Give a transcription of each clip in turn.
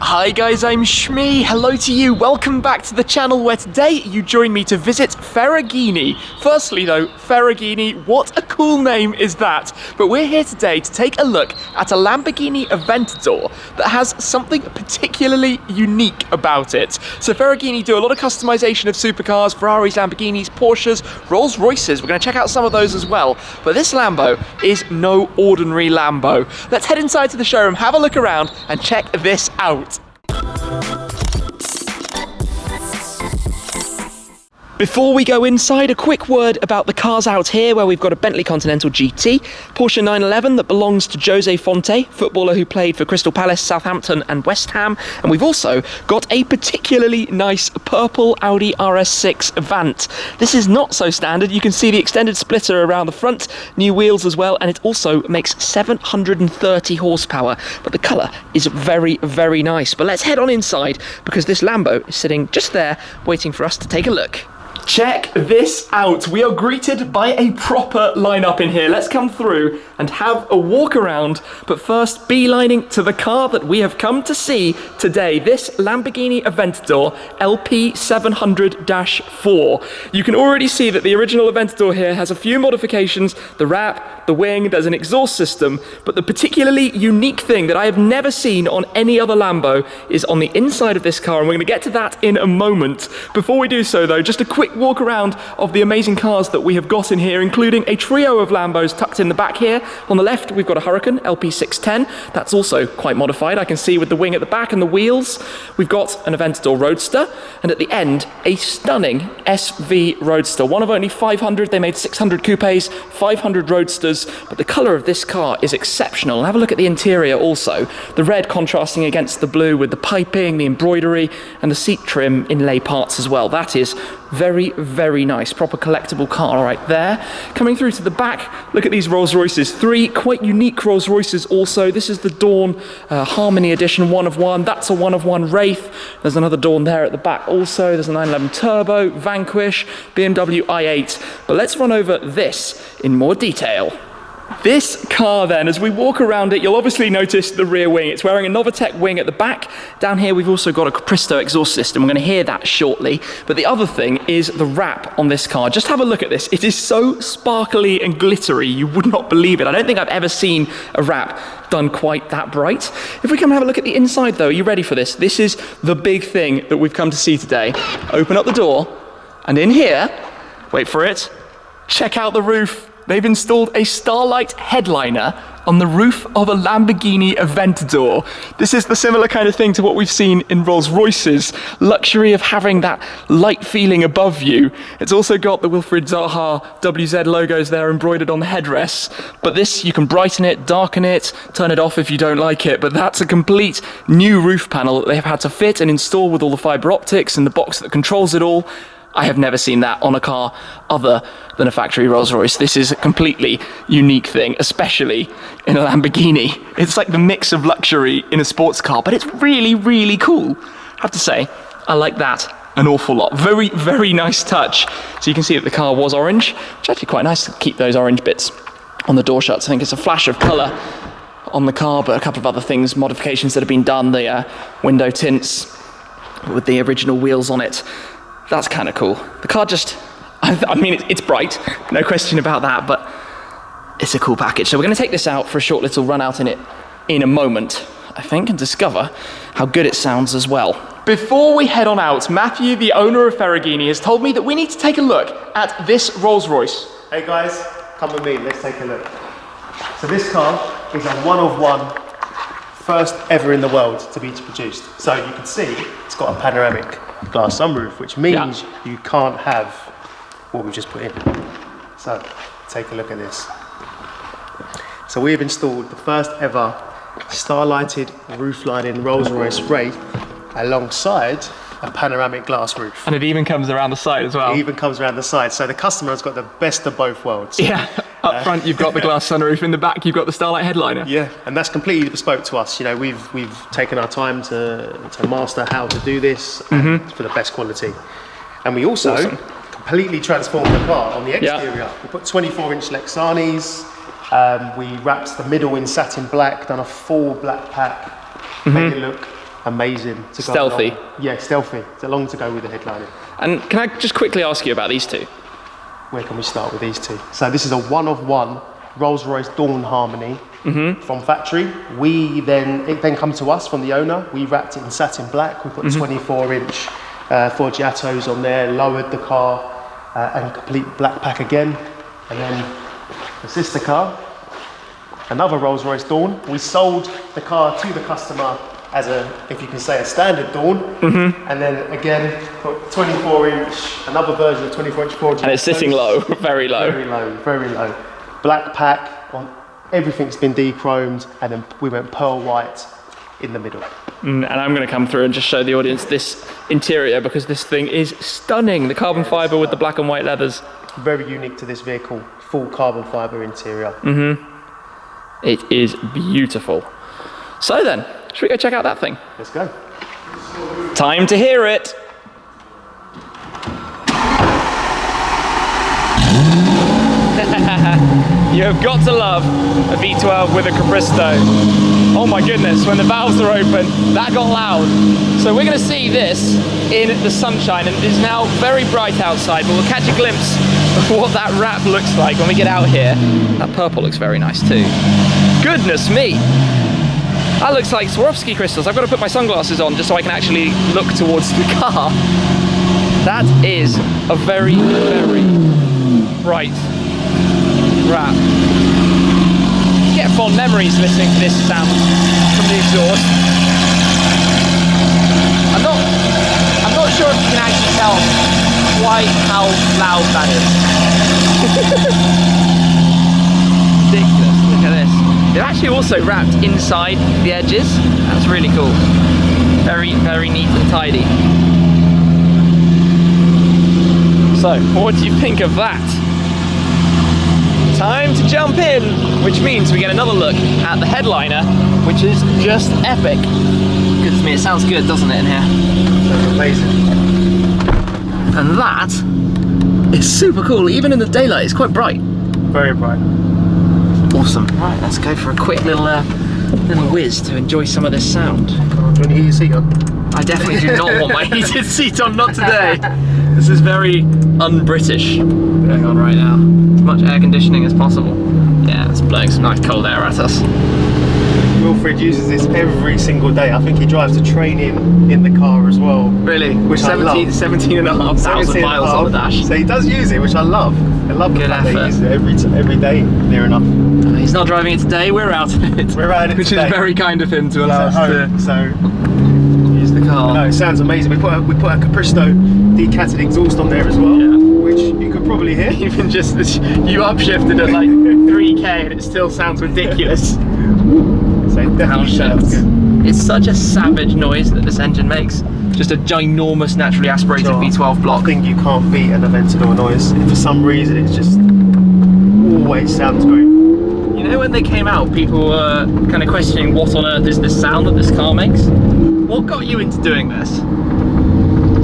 Hi guys, I'm Shmee. Hello to you. Welcome back to the channel where today you join me to visit Ferraghini. Firstly though, Ferraghini, what a cool name is that? But we're here today to take a look at a Lamborghini Aventador that has something particularly unique about it. So Ferraghini do a lot of customization of supercars, Ferraris, Lamborghinis, Porsches, Rolls-Royces. We're going to check out some of those as well. But this Lambo is no ordinary Lambo. Let's head inside to the showroom, have a look around and check this out. Before we go inside, a quick word about the cars out here, where we've got a Bentley Continental GT, Porsche 911 that belongs to Jose Fonte, footballer who played for Crystal Palace, Southampton and West Ham, and we've also got a particularly nice purple Audi RS6 Avant. This is not so standard. You can see the extended splitter around the front, new wheels as well, and it also makes 730 horsepower, but the colour is very, very nice. But let's head on inside, because this Lambo is sitting just there waiting for us to take a look. Check this out. We are greeted by a proper lineup in here. Let's come through and have a walk around, but first beelining to the car that we have come to see today, this Lamborghini Aventador LP700-4. You can already see that the original Aventador here has a few modifications, the wrap, the wing, there's an exhaust system, but the particularly unique thing that I have never seen on any other Lambo is on the inside of this car, and we're going to get to that in a moment. Before we do so though, just a quick walk around of the amazing cars that we have got in here, including a trio of Lambos tucked in the back here. On the left, we've got a Huracan LP610. That's also quite modified, I can see, with the wing at the back and the wheels. We've got an Aventador Roadster, and at the end, a stunning SV Roadster. One of only 500. They made 600 coupes, 500 Roadsters, but the colour of this car is exceptional. Have a look at the interior also. The red contrasting against the blue with the piping, the embroidery, and the seat trim inlay parts as well. That is very, very nice. Proper collectible car right there. Coming through to the back, look at these Rolls-Royces. Three quite unique Rolls-Royces also. This is the Dawn Harmony Edition 1 of 1. That's a 1 of 1 Wraith. There's another Dawn there at the back also. There's a 911 Turbo, Vanquish, BMW i8. But let's run over this in more detail. This car then, as we walk around it, you'll obviously notice the rear wing. It's wearing a Novitec wing at the back. Down here we've also got a Capristo exhaust system. We're going to hear that shortly. But the other thing is the wrap on this car. Just have a look at this. It is so sparkly and glittery, you would not believe it. I don't think I've ever seen a wrap done quite that bright. If we come and have a look at the inside though, are you ready for this? This is the big thing that we've come to see today. Open up the door, and in here, wait for it, check out the roof. They've installed a Starlight headliner on the roof of a Lamborghini Aventador. This is the similar kind of thing to what we've seen in Rolls-Royces. Luxury of having that light feeling above you. It's also got the Wilfried Zaha WZ logos there embroidered on the headrests. But this, you can brighten it, darken it, turn it off if you don't like it. But that's a complete new roof panel that they've had to fit and install with all the fiber optics and the box that controls it all. I have never seen that on a car other than a factory Rolls-Royce. This is a completely unique thing, especially in a Lamborghini. It's like the mix of luxury in a sports car, but it's really, really cool. I have to say, I like that an awful lot. Very, very nice touch. So you can see that the car was orange, which is actually quite nice to keep those orange bits on the door shuts. I think it's a flash of colour on the car, but a couple of other things, modifications that have been done, the window tints with the original wheels on it. That's kind of cool. The car just, I mean, it's bright, no question about that, but it's a cool package. So we're going to take this out for a short little run out in it in a moment, I think, and discover how good it sounds as well. Before we head on out, Matthew, the owner of Ferraghini, has told me that we need to take a look at this Rolls-Royce. Hey guys, come with me, let's take a look. So this car is a 1 of 1, first ever in the world to be produced. So you can see it's got a panoramic glass sunroof, which means you can't have what we just put in. So take a look at this. So we have installed the first ever starlighted roof lining Rolls-Royce Wraith alongside a panoramic glass roof. And it even comes around the side as well. It even comes around the side. So the customer has got the best of both worlds. Yeah, up front you've got the glass sunroof, in the back you've got the Starlight headliner. Yeah, and that's completely bespoke to us. You know, we've taken our time to master how to do this for the best quality. And we also completely transformed the car on the exterior. Yeah. We put 24-inch Lexanis, we wrapped the middle in satin black, done a full black pack, made it look amazing to go Stealthy. along. Yeah, stealthy. It's along to go with the headlining. And can I just quickly ask you about these two? Where can we start with these two? So this is a one-of-one Rolls-Royce Dawn Harmony from factory. It then come to us from the owner. We wrapped it in satin black. We put 24-inch Forgiatos on there, lowered the car, and complete black pack again. And then the sister car, another Rolls-Royce Dawn. We sold the car to the customer as if you can say, a standard Dawn. And then again, put 24-inch, another version of 24-inch Forgiatos. And it's sitting low, very low. Very low, very low. Black pack, everything's been de-chromed, and then we went pearl white in the middle. And I'm going to come through and just show the audience this interior, because this thing is stunning. The carbon fibre with the black and white leathers. Very unique to this vehicle, full carbon fibre interior. It is beautiful. So then, should we go check out that thing? Let's go. Time to hear it. You have got to love a V12 with a Capristo. Oh my goodness, when the valves are open, that got loud. So we're going to see this in the sunshine, and it is now very bright outside, but we'll catch a glimpse of what that wrap looks like when we get out here. That purple looks very nice too. Goodness me. That looks like Swarovski crystals. I've got to put my sunglasses on just so I can actually look towards the car. That is a very, very bright wrap. You get fond memories listening to this sound from the exhaust. I'm not sure if you can actually tell quite how loud that is. Ridiculous, look at this. They're actually also wrapped inside the edges. That's really cool. Very, very neat and tidy. So, what do you think of that? Time to jump in, which means we get another look at the headliner, which is just epic. Goodness me, it sounds good, doesn't it, in here? Sounds amazing. And that is super cool. Even in the daylight, it's quite bright. Very bright. Awesome. Right, let's go for a quick little whiz to enjoy some of this sound. Do you want to heat your seat on? I definitely do not want my heated seat on, not today. This is very un-British going on right now. As much air conditioning as possible. Yeah, it's blowing some nice cold air at us. Wilfried uses this every single day. I think he drives to training in the car as well. Really? Which 17,500 miles on the dash. So he does use it, which I love. I love the fact that he uses it every day, near enough. He's not driving it today, we're out of it. We're out of it Which today. is very kind of him to allow us to So use the car. no, it sounds amazing. We put a Capristo decatted exhaust on there as well, which you could probably hear. Even just you upshifted at like 3k and it still sounds ridiculous. So it definitely sounds good. It's such a savage noise that this engine makes. Just a ginormous naturally aspirated V12 block. I think you can't beat an Aventador noise. For some reason, it just always sounds great. You know, when they came out, people were kind of questioning what on earth is this sound that this car makes. What got you into doing this?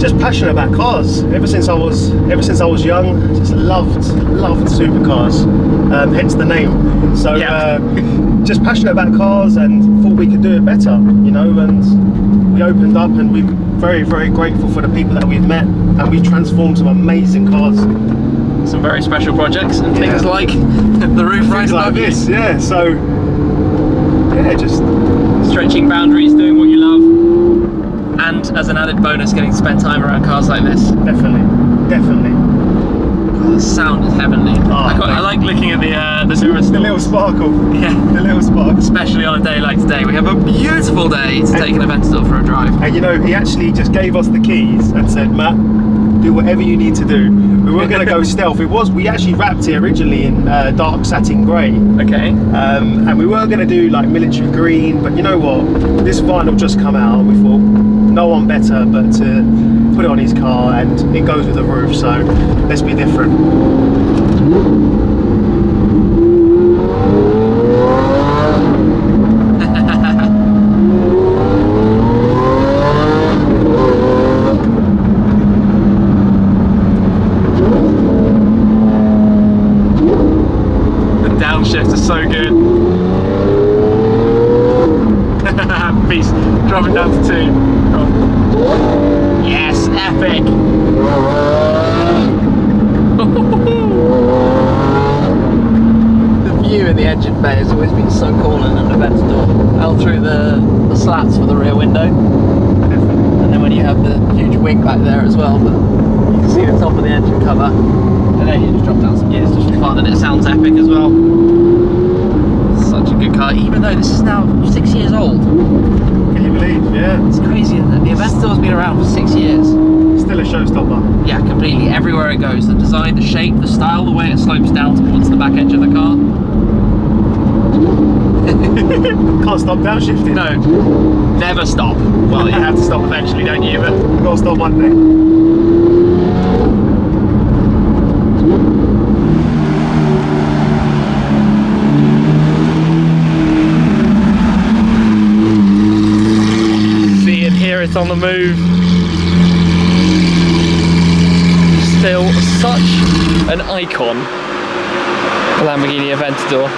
Just passionate about cars. Ever since I was young, just loved supercars. Hence the name. So just passionate about cars and thought we could do it better, you know. And we opened up, and we're very, very grateful for the people that we've met, and we've transformed some amazing cars. Some very special projects and things like the roof right above you. This, yeah. So yeah, just stretching boundaries, doing what you love, and as an added bonus, getting to spend time around cars like this. Definitely. God, the sound is heavenly. I like looking at the the little sparkle. Yeah, the little sparkle. Especially on a day like today. We have a beautiful day to take an Aventador for a drive. And you know, he actually just gave us the keys and said, Matt, do whatever you need to do. We weren't going to go stealth. We actually wrapped it originally in dark satin grey. Okay. And we were going to do like military green, but you know what? This vinyl just come out. We thought no one better but to put it on his car, and it goes with the roof. So let's be different. Downshift is so good. Beast, dropping down to 2. epic. The view in the engine bay has always been so cool in an Aventador. Out through the slats for the rear window. And then when you have the huge wing back there as well, but you can see the top of the engine cover. And then you just drop down some gears just for fun, and it sounds epic as well. Such a good car, even though this is now 6 years old. Can you believe? Yeah. It's crazy, isn't it? The Aventador's been around for 6 years. Still a showstopper. Yeah, completely. Everywhere it goes. The design, the shape, the style, the way it slopes down towards the back edge of the car. Can't stop downshifting. No, never stop. Well, you have to stop eventually, don't you? But We've got to stop one day. it's on the move. Still such an icon, the Lamborghini Aventador.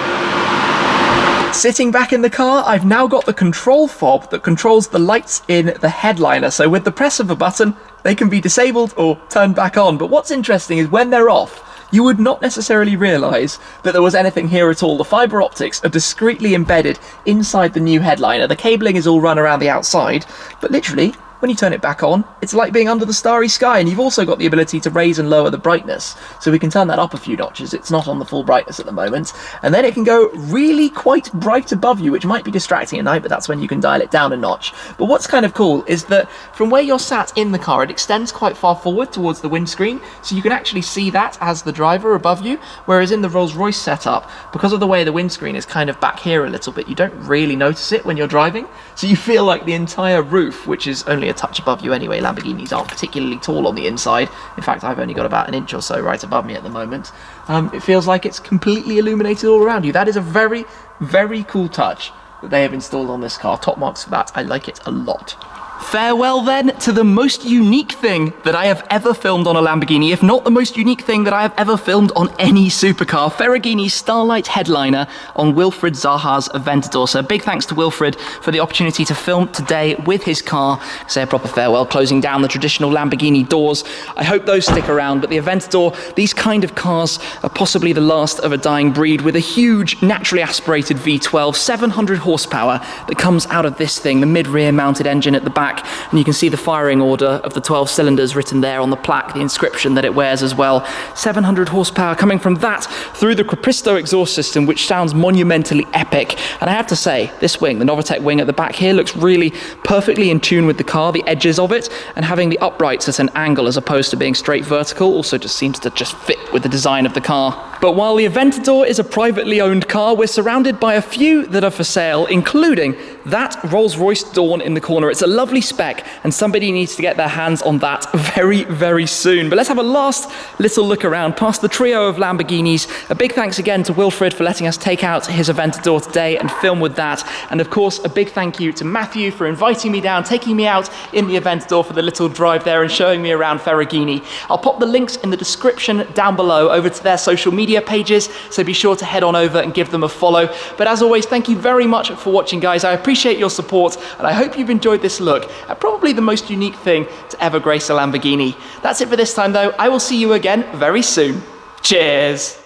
Sitting back in the car, I've now got the control fob that controls the lights in the headliner. So with the press of a button, they can be disabled or turned back on. But what's interesting is when they're off, you would not necessarily realise that there was anything here at all. The fibre optics are discreetly embedded inside the new headliner. The cabling is all run around the outside, but literally, when you turn it back on, it's like being under the starry sky. And you've also got the ability to raise and lower the brightness, so we can turn that up a few notches. It's not on the full brightness at the moment. And then it can go really quite bright above you, which might be distracting at night, but that's when you can dial it down a notch. But what's kind of cool is that from where you're sat in the car, it extends quite far forward towards the windscreen, so you can actually see that as the driver above you, whereas in the Rolls-Royce setup, because of the way the windscreen is kind of back here a little bit, you don't really notice it when you're driving, so you feel like the entire roof, which is only a touch above you anyway. Lamborghinis aren't particularly tall on the inside. In fact, I've only got about an inch or so right above me at the moment. It feels like it's completely illuminated all around you. That is a very, very cool touch that they have installed on this car. Top marks for that. I like it a lot. Farewell then to the most unique thing that I have ever filmed on a Lamborghini, if not the most unique thing that I have ever filmed on any supercar, Ferraghini's Starlight headliner on Wilfried Zaha's Aventador. So a big thanks to Wilfried for the opportunity to film today with his car. Say a proper farewell, closing down the traditional Lamborghini doors. I hope those stick around, but the Aventador, these kind of cars are possibly the last of a dying breed, with a huge naturally aspirated V12, 700 horsepower that comes out of this thing, the mid-rear mounted engine at the back. And you can see the firing order of the 12 cylinders written there on the plaque, the inscription that it wears as well. 700 horsepower coming from that through the Cripristo exhaust system, which sounds monumentally epic. And I have to say, this wing, the Novitec wing at the back here, looks really perfectly in tune with the car, the edges of it, and having the uprights at an angle as opposed to being straight vertical also just seems to just fit with the design of the car. But while the Aventador is a privately owned car, we're surrounded by a few that are for sale, including that Rolls-Royce Dawn in the corner. It's a lovely spec, and somebody needs to get their hands on that very, very soon. But let's have a last little look around past the trio of Lamborghinis. A big thanks again to Wilfried for letting us take out his Aventador today and film with that. And of course, a big thank you to Matthew for inviting me down, taking me out in the Aventador for the little drive there and showing me around Ferraghini. I'll pop the links in the description down below over to their social media pages, so be sure to head on over and give them a follow. But as always, thank you very much for watching, guys. I appreciate your support, and I hope you've enjoyed this look at probably the most unique thing to ever grace a Lamborghini. That's it for this time, though. I will see you again very soon. Cheers!